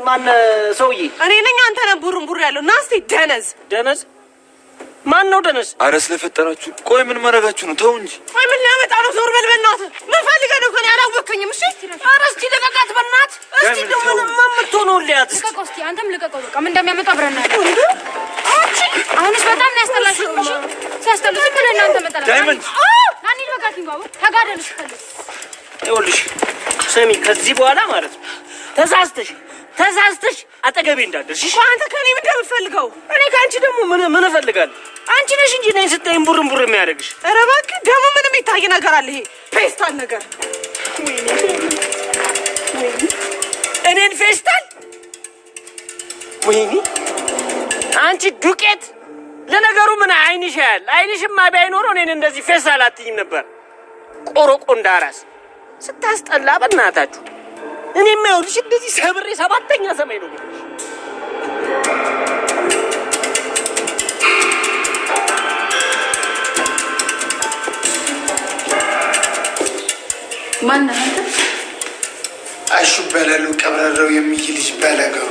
ማን ሰውዬ እኔ ነኝ አንተ ነህ ቡርንቡር ያለው ናስቲ ደነዝ ማን ነው ደነዝ አረ ስለፈጠራችሁ ቆይ ምን ማረጋችሁ ነው ተው እንጂ ቆይ ምን ሊያመጣ ነው ዞር በል በእናትህ ምን ፈልገህ ነው ከኔ አላወቅከኝም እሺ ኧረ እስኪ ልቀቃት በእናትህ እስኪ ደግሞ ማምቶ ነው ሊያት ልቀቀው እስኪ አንተም ልቀቀው በቃ ምን እንደሚያመጣ አብረን እናያለን አሁንስ በጣም ነው ያስጠላሽው እሺ ሲያስጠላሽ ምን እናንተ መጣላ ዳይመንድ ናኒ ልቀቃት ባቡ ተጋደልሽ ፈልግ ይኸውልሽ ስሚ ከዚህ በኋላ ማለት ነው ተሳስተሽ አጠገቤ እንዳደርሽ እኮ አንተ ከኔ ምን እንደምትፈልገው እኔ ካንቺ ደግሞ ምን እፈልጋለሁ አንቺ ነሽ እንጂ ነኝ ስትይኝ ቡርንቡር የሚያደርግሽ ኧረ እባክህ ደግሞ ምንም ይታይ ነገር አለ ይሄ ፌስታል ነገር እኔን ፌስታል ወይኔ አንቺ ዱቄት ለነገሩ ምን አይንሽ ያል አይንሽማ ባይኖረው እኔን እንደዚህ ፌስታል አትይም ነበር ቆሮቆ እንዳራስ ስታስጠላ በእናታችሁ እኔማ ይኸውልሽ እንደዚህ ሰብሬ ሰባተኛ ሰማይ ነው ማን ነው አንተ አሹ በለሉ ቀብረረው የሚልሽ በለገሩ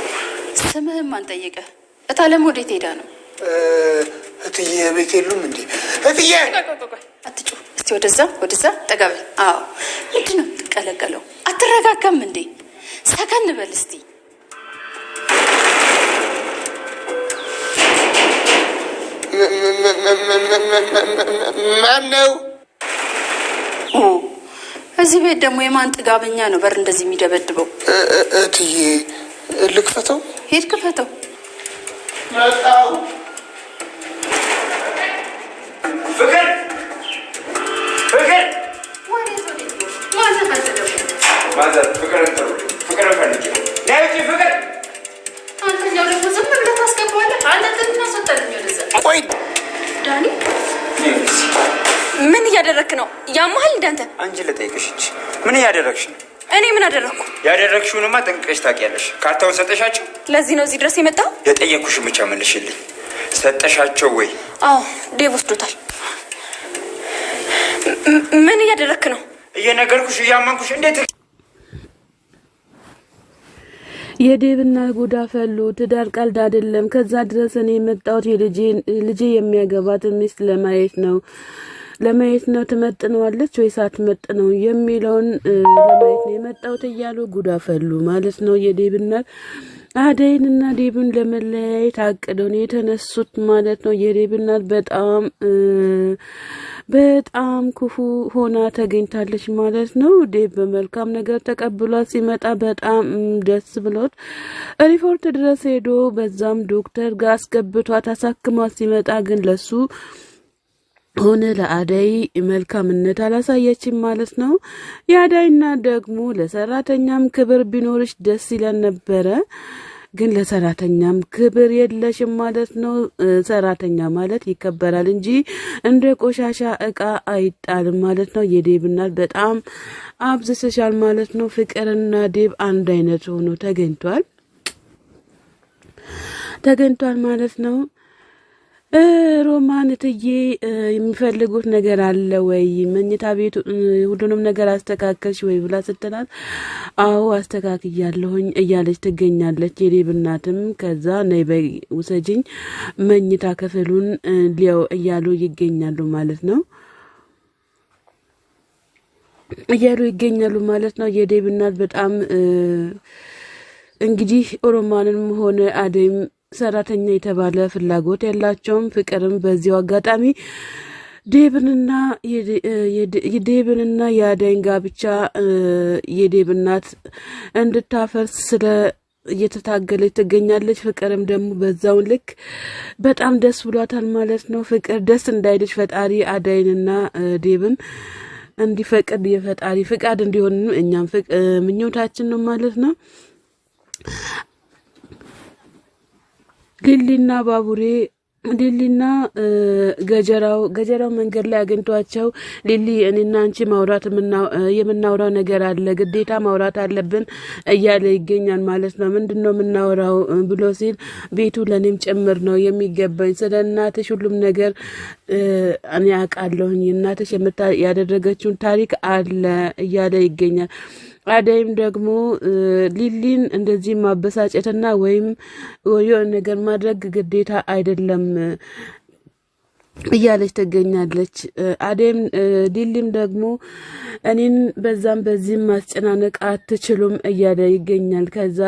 ስምህን ማን ጠየቀ እታለም ወዴት ሄዳ ነው እትዬ ቤት የሉም እንዴ እትዬ አትጩ እስቲ ወደዛ ጠጋበል አዎ ምንድን ነው የምትቀለቀለው አትረጋጋም እንዴ ሰከን በል እስቲ ማን ነው እዚህ ቤት ደግሞ የማን ጥጋበኛ ነው በር እንደዚህ የሚደበድበው እትዬ ልክፈተው ሄድ ክፈተው መጣው ፍቅር ማዘር ፍቅር ፈልጌ ዳዊት ፍቅር አንተኛው ደግሞ ዝም ብለህ ታስገባዋለህ አንተ ትናሰጠልኝ ወደዛ ቆይ ዳኒ ምን እያደረክ ነው ያማል እንዳንተ አንቺ ልጠይቅሽ እንጂ ምን እያደረግሽ ነው እኔ ምን አደረኩ ያደረግሽውንማ ጠንቅቀሽ ታውቂያለሽ ካርታውን ሰጠሻቸው ለዚህ ነው እዚህ ድረስ የመጣው የጠየኩሽን ብቻ መልሽልኝ ሰጠሻቸው ወይ አዎ ዴቭ ወስዶታል ምን እያደረክ ነው እየነገርኩሽ እያመንኩሽ እንዴት የዴብና ጉዳ ፈሉ ትዳር ቀልድ አይደለም ከዛ ድረስ እኔ የመጣሁት ልጄ የሚያገባት ሚስት ለማየት ነው ትመጥነዋለች ወይስ አትመጥነው የሚለውን ለማየት ነው የመጣሁት እያሉ ጉዳ ፈሉ ማለት ነው የዴብና አደይንና ዴብን ለመለያየት አቅደው ነው የተነሱት ማለት ነው የዴብና በጣም ክፉ ሆና ተገኝታለች ማለት ነው ዴብ በመልካም ነገር ተቀብሏት ሲመጣ በጣም ደስ ብሎት ሪፖርት ድረስ ሄዶ በዛም ዶክተር ጋር አስገብቷት አሳክሟት ሲመጣ ግን ለሱ ሆነ ለአደይ መልካምነት አላሳየችም ማለት ነው የአደይና ደግሞ ለሰራተኛም ክብር ቢኖርሽ ደስ ይለን ነበረ ግን ለሰራተኛም ክብር የለሽም ማለት ነው ሰራተኛ ማለት ይከበራል እንጂ እንደ ቆሻሻ እቃ አይጣልም ማለት ነው የዴብና በጣም አብዝሰሻል ማለት ነው ፍቅርና ዴብ አንድ አይነት ሆኖ ተገኝቷል ማለት ነው ሮማን እትዬ የሚፈልጉት ነገር አለ ወይ መኝታ ቤቱ ሁሉንም ነገር አስተካከልሽ ወይ ብላ ስትላት አዎ አስተካክያለሁኝ እያለች ትገኛለች የዴብናትም ከዛ ነይ በይ ውሰጂኝ መኝታ ክፍሉን ሊያው እያሉ ይገኛሉ ማለት ነው የዴብናት በጣም እንግዲህ ሮማንም ሆነ አደይም ሰራተኛ የተባለ ፍላጎት ያላቸውም ፍቅርም በዚሁ አጋጣሚ ዴብንና የአደይን ጋብቻ የዴብናት እንድታፈርስ ስለ እየተታገለች ትገኛለች ፍቅርም ደግሞ በዛው ልክ በጣም ደስ ብሏታል ማለት ነው ፍቅር ደስ እንዳይልሽ ፈጣሪ አደይንና ዴብን እንዲፈቅድ የፈጣሪ ፍቃድ እንዲሆን እኛም ምኞታችን ነው ማለት ነው ሊሊና ባቡሬ ሊሊና ገጀራው መንገድ ላይ አግኝቷቸው ሊሊ እኔና አንቺ ማውራት የምናወራው ነገር አለ ግዴታ ማውራት አለብን እያለ ይገኛል ማለት ነው ምንድነው የምናወራው ብሎ ሲል ቤቱ ለኔም ጭምር ነው የሚገባኝ ስለናትሽ ሁሉም ነገር እኔ አውቃለሁኝ እናትሽ ያደረገችውን ታሪክ አለ እያለ ይገኛል አደይም ደግሞ ሊሊን እንደዚህ ማበሳጨትና ወይም የሆነ ነገር ማድረግ ግዴታ አይደለም እያለች ትገኛለች። አደይም ሊሊም ደግሞ እኔን በዛም በዚህም ማስጨናነቅ አትችሉም እያለ ይገኛል። ከዛ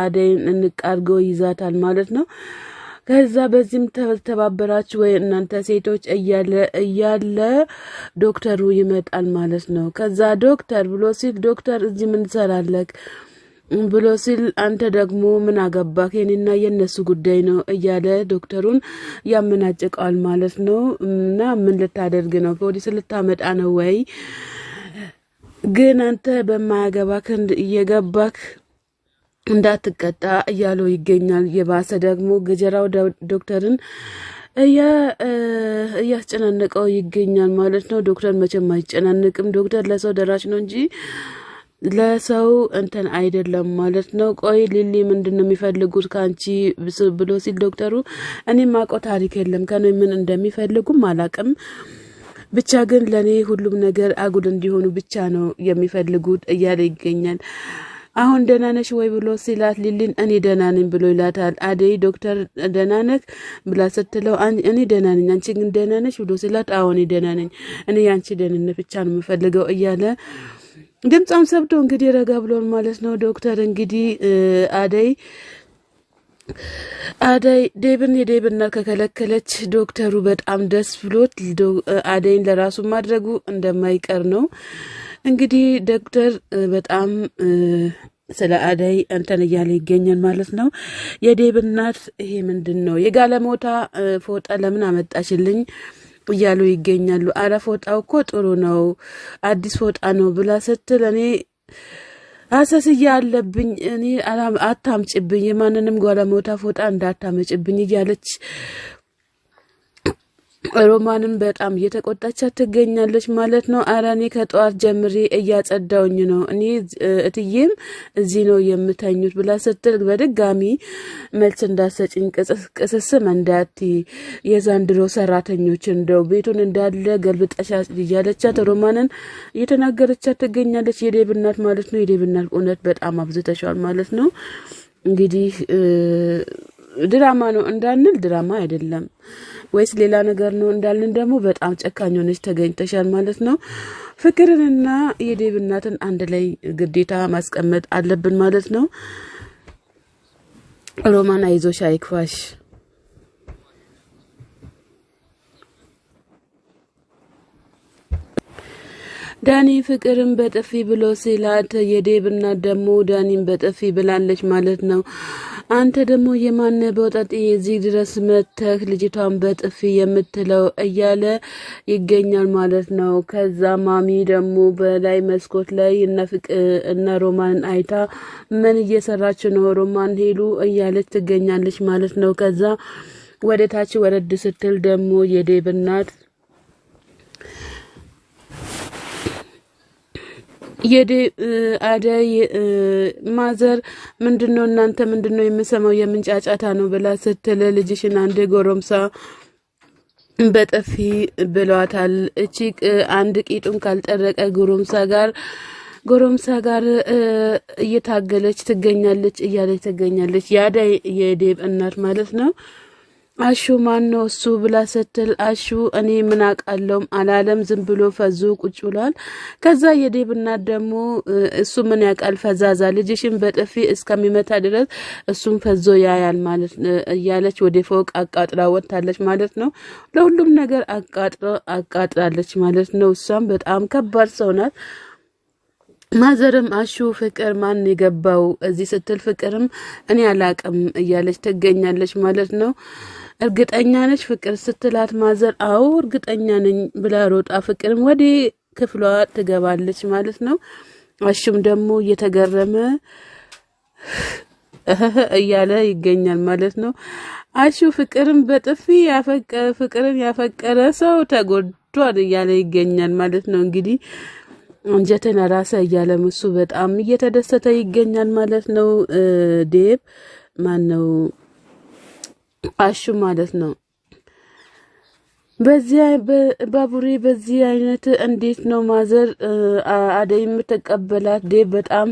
አደይን እንቃርገው ይዛታል ማለት ነው። ከዛ በዚህም ተባበራችሁ ወይ እናንተ ሴቶች እያለ ዶክተሩ ይመጣል ማለት ነው። ከዛ ዶክተር ብሎ ሲል ዶክተር እዚህ ምን ትሰራለህ ብሎ ሲል አንተ ደግሞ ምን አገባህ የኔና የነሱ ጉዳይ ነው እያለ ዶክተሩን ያመናጭቀዋል ማለት ነው። እና ምን ልታደርግ ነው? ፖሊስ ልታመጣ ነው ወይ? ግን አንተ በማያገባክ እየገባክ እንዳትቀጣ እያለው ይገኛል። የባሰ ደግሞ ገጀራው ዶክተርን እያስጨናነቀው ይገኛል ማለት ነው። ዶክተር መቼም አይጨናነቅም። ዶክተር ለሰው ደራሽ ነው እንጂ ለሰው እንትን አይደለም ማለት ነው። ቆይ ሊሊ ምንድነው የሚፈልጉት ካንቺ ብሎ ሲል ዶክተሩ እኔ ማቆ ታሪክ የለም ከኔ ምን እንደሚፈልጉም አላቅም፣ ብቻ ግን ለኔ ሁሉም ነገር አጉል እንዲሆኑ ብቻ ነው የሚፈልጉት እያለ ይገኛል። አሁን ደህና ነሽ ወይ ብሎ ሲላት ሊሊን እኔ ደህና ነኝ ብሎ ይላታል። አደይ ዶክተር ደህና ነህ ብላ ስትለው እኔ ደህና ነኝ አንቺ ግን ደህና ነሽ ብሎ ሲላት አዎ እኔ ደህና ነኝ፣ እኔ ያንቺ ደህንነት ብቻ ነው የምፈልገው እያለ ድምጻም ሰብቶ እንግዲህ ረጋ ብሎን ማለት ነው። ዶክተር እንግዲህ አደይ የዴብና ከከለከለች ዶክተሩ በጣም ደስ ብሎት አደይን ለራሱ ማድረጉ እንደማይቀር ነው። እንግዲህ ዶክተር በጣም ስለ አደይ እንትን እያለ ይገኛል ማለት ነው። የዴብ እናት ይሄ ምንድነው የጋለሞታ ፎጣ ለምን አመጣሽልኝ እያሉ ይገኛሉ። አረ ፎጣው እኮ ጥሩ ነው አዲስ ፎጣ ነው ብላ ስትል እኔ አሰስያ አለብኝ እኔ አታምጭብኝ የማንንም ጋለሞታ ፎጣ እንዳታመጭብኝ እያለች ሮማንም በጣም እየተቆጣቻት ትገኛለች ማለት ነው። አራኔ ከጧት ጀምሬ እያጸዳውኝ ነው እኔ እትዬም እዚህ ነው የምተኙት ብላ ስትል በድጋሚ መልስ እንዳሰጭኝ ቅስስም እንዳቲ የዛንድሮ ሰራተኞች እንደው ቤቱን እንዳለ ገልብጠሻ እያለቻት ሮማንን እየተናገረቻት ትገኛለች። የዴብ እናት ማለት ነው። የዴብ እናት እውነት በጣም አብዝተሻል ማለት ነው። እንግዲህ ድራማ ነው እንዳንል ድራማ አይደለም ወይስ ሌላ ነገር ነው እንዳልን ደግሞ በጣም ጨካኝ ሆነሽ ተገኝተሻል ማለት ነው። ፍቅርንና የዴብ እናትን አንድ ላይ ግዴታ ማስቀመጥ አለብን ማለት ነው። ሮማን አይዞሽ አይክፋሽ። ዳኒ ፍቅርን በጥፊ ብሎ ሲላት የዴብ እናት ደግሞ ዳኒን በጥፊ ብላለች ማለት ነው። አንተ ደግሞ የማነ በወጣት እዚህ ድረስ መተህ ልጅቷን በጥፊ የምትለው እያለ ይገኛል ማለት ነው። ከዛ ማሚ ደግሞ በላይ መስኮት ላይ እነ ሮማን አይታ ምን እየሰራች ነው ሮማን ሄሉ እያለች ትገኛለች ማለት ነው። ከዛ ወደ ታች ወረድ ስትል ደግሞ የዴብ እናት አደይ ማዘር ምንድነው እናንተ ምንድነው የምሰማው የምንጫጫታ ነው ብላ ስትል ልጅሽን አንድ ጎረምሳ በጥፊ ብሏታል። እቺ አንድ ቂጡን ካልጠረቀ ጎረምሳ ጋር እየታገለች ትገኛለች እያለች ትገኛለች። የአደይ የዴብ እናት ማለት ነው። አሹ ማን ነው እሱ ብላ ስትል አሹ እኔ ምን አውቃለሁ አላለም ዝም ብሎ ፈዞ ቁጭ ብሏል። ከዛ የዴብ እናት ደግሞ እሱ ምን ያውቃል ፈዛዛ ልጅሽን በጥፊ እስከሚመታ ድረስ እሱም ፈዞ ያያል ማለት እያለች ወደ ፎቅ አቃጥራ ወጣለች ማለት ነው። ለሁሉም ነገር አቃጥራለች ማለት ነው። እሷም በጣም ከባድ ሰው ናት። ማዘርም አሹ ፍቅር ማን የገባው እዚህ ስትል ፍቅርም እኔ አላቅም እያለች ትገኛለች ማለት ነው። እርግጠኛ ነች ፍቅር ስትላት ማዘር አዎ እርግጠኛ ነኝ ብላ ሮጣ ፍቅርም ወደ ክፍሏ ትገባለች ማለት ነው። አሹም ደግሞ እየተገረመ እያለ ይገኛል ማለት ነው። አሹ ፍቅርም በጥፊ ፍቅርን ያፈቀረ ሰው ተጎድቷል እያለ ይገኛል ማለት ነው። እንግዲህ አንጀተና ራሰ እያለ እሱ በጣም እየተደሰተ ይገኛል ማለት ነው። ዴብ ማን ነው አሹ ማለት ነው። ባቡሬ በዚህ አይነት እንዴት ነው ማዘር አደይ የምትቀበላት? ዴቭ በጣም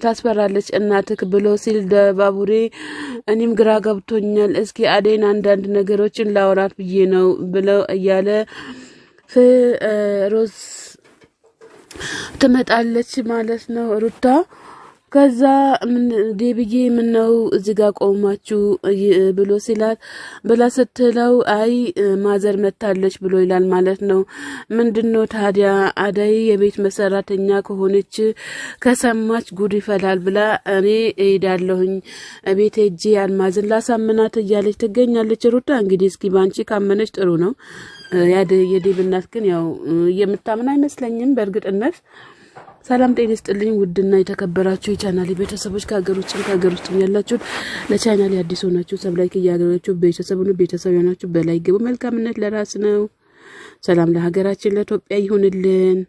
ታስፈራለች እናትክ ብሎ ሲል ባቡሬ እኔም ግራ ገብቶኛል። እስኪ አደይን አንዳንድ ነገሮችን ላወራት ብዬ ነው ብለው እያለ ሮዝ ትመጣለች ማለት ነው ሩታ። ከዛ ዴብዬ ምን ነው እዚህ ጋር ቆማችሁ ብሎ ሲላት ብላ ስትለው አይ ማዘር መታለች ብሎ ይላል ማለት ነው። ምንድነው ታዲያ አደይ የቤት መሰራተኛ ከሆነች ከሰማች ጉድ ይፈላል ብላ እኔ እሄዳለሁኝ ቤት ሄጄ አልማዝን ላሳምናት እያለች ትገኛለች ሩታ። እንግዲህ እስኪ ባንቺ ካመነች ጥሩ ነው። የዴብ እናት ግን ያው የምታምን አይመስለኝም በእርግጥነት። ሰላም ጤና ይስጥልኝ ውድና የተከበራችሁ የቻናሌ ቤተሰቦች ከሀገር ውስጥም ያላችሁ ለቻናሌ አዲስ ሆናችሁ ሰብስክራይብ ያደረጋችሁ ቤተሰብ ሆናችሁ በላይ ግቡ። መልካምነት ለራስ ነው። ሰላም ለሀገራችን ለኢትዮጵያ ይሁንልን።